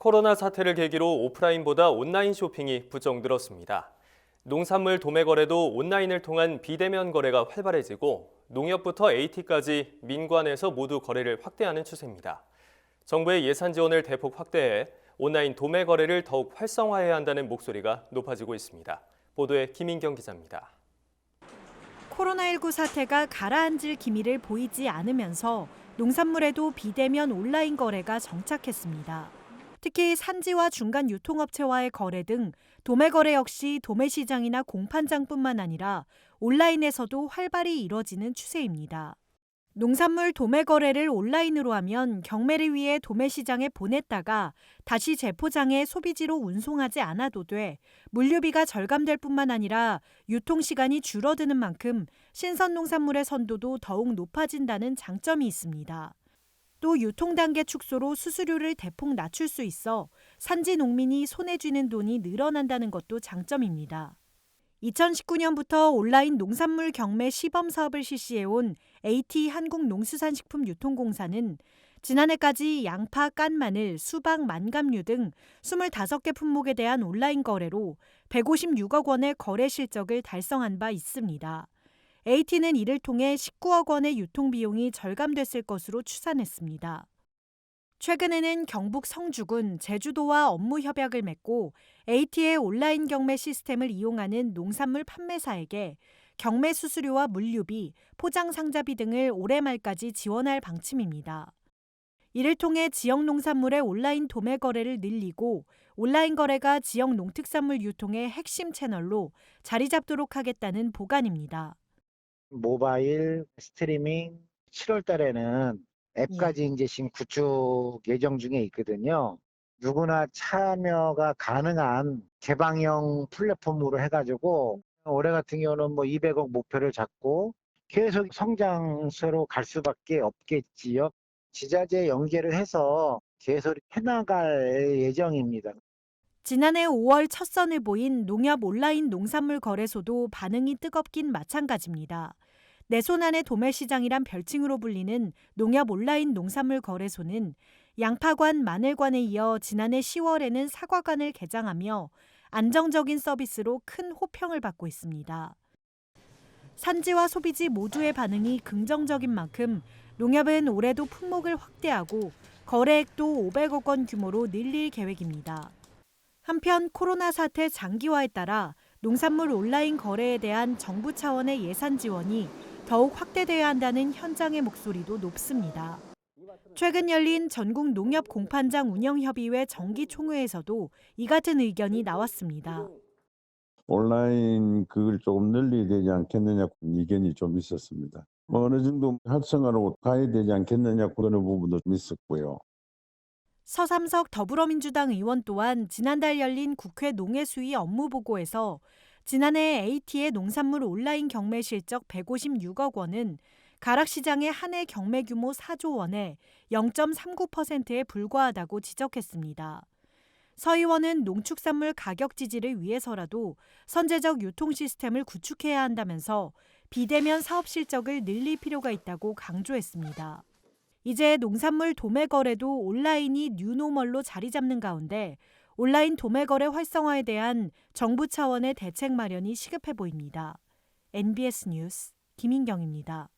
코로나 사태를 계기로 오프라인보다 온라인 쇼핑이 부쩍 늘었습니다. 농산물 도매 거래도 온라인을 통한 비대면 거래가 활발해지고 농협부터 AT까지 민관에서 모두 거래를 확대하는 추세입니다. 정부의 예산 지원을 대폭 확대해 온라인 도매 거래를 더욱 활성화해야 한다는 목소리가 높아지고 있습니다. 보도에 김인경 기자입니다. 코로나19 사태가 가라앉을 기미를 보이지 않으면서 농산물에도 비대면 온라인 거래가 정착했습니다. 특히 산지와 중간 유통업체와의 거래 등 도매 거래 역시 도매시장이나 공판장뿐만 아니라 온라인에서도 활발히 이뤄지는 추세입니다. 농산물 도매 거래를 온라인으로 하면 경매를 위해 도매시장에 보냈다가 다시 재포장해 소비지로 운송하지 않아도 돼 물류비가 절감될 뿐만 아니라 유통시간이 줄어드는 만큼 신선 농산물의 선도도 더욱 높아진다는 장점이 있습니다. 또 유통단계 축소로 수수료를 대폭 낮출 수 있어 산지 농민이 손에 쥐는 돈이 늘어난다는 것도 장점입니다. 2019년부터 온라인 농산물 경매 시범 사업을 실시해온 AT 한국농수산식품유통공사는 지난해까지 양파, 깐 마늘, 수박, 만감류 등 25개 품목에 대한 온라인 거래로 156억 원의 거래 실적을 달성한 바 있습니다. AT는 이를 통해 19억 원의 유통비용이 절감됐을 것으로 추산했습니다. 최근에는 경북 성주군, 제주도와 업무 협약을 맺고 AT의 온라인 경매 시스템을 이용하는 농산물 판매사에게 경매 수수료와 물류비, 포장 상자비 등을 올해 말까지 지원할 방침입니다. 이를 통해 지역 농산물의 온라인 도매 거래를 늘리고 온라인 거래가 지역 농특산물 유통의 핵심 채널로 자리 잡도록 하겠다는 보관입니다. 모바일 스트리밍 7월 달에는 앱까지 이제 지금 구축 예정 중에 있거든요. 누구나 참여가 가능한 개방형 플랫폼으로 해가지고 올해 같은 경우는 뭐 200억 목표를 잡고 계속 성장세로 갈 수밖에 없겠지요. 지자체 연계를 해서 계속 해나갈 예정입니다. 지난해 5월 첫 선을 보인 농협 온라인 농산물 거래소도 반응이 뜨겁긴 마찬가지입니다. 내 손 안의 도매시장이란 별칭으로 불리는 농협 온라인 농산물 거래소는 양파관, 마늘관에 이어 지난해 10월에는 사과관을 개장하며 안정적인 서비스로 큰 호평을 받고 있습니다. 산지와 소비지 모두의 반응이 긍정적인 만큼 농협은 올해도 품목을 확대하고 거래액도 500억 원 규모로 늘릴 계획입니다. 한편 코로나 사태 장기화에 따라 농산물 온라인 거래에 대한 정부 차원의 예산 지원이 더욱 확대돼야 한다는 현장의 목소리도 높습니다. 최근 열린 전국 농협 공판장 운영협의회 정기총회에서도 이 같은 의견이 나왔습니다. 온라인 그걸 조금 늘려야 되지 않겠느냐 의견이 좀 있었습니다. 어느 정도 활성화로 가야 되지 않겠느냐 그런 부분도 좀 있었고요. 서삼석 더불어민주당 의원 또한 지난달 열린 국회 농해수위 업무보고에서 지난해 AT의 농산물 온라인 경매 실적 156억 원은 가락시장의 한 해 경매 규모 4조 원에 0.39%에 불과하다고 지적했습니다. 서 의원은 농축산물 가격 지지를 위해서라도 선제적 유통 시스템을 구축해야 한다면서 비대면 사업 실적을 늘릴 필요가 있다고 강조했습니다. 이제 농산물 도매 거래도 온라인이 뉴노멀로 자리 잡는 가운데 온라인 도매 거래 활성화에 대한 정부 차원의 대책 마련이 시급해 보입니다. NBS 뉴스 김인경입니다.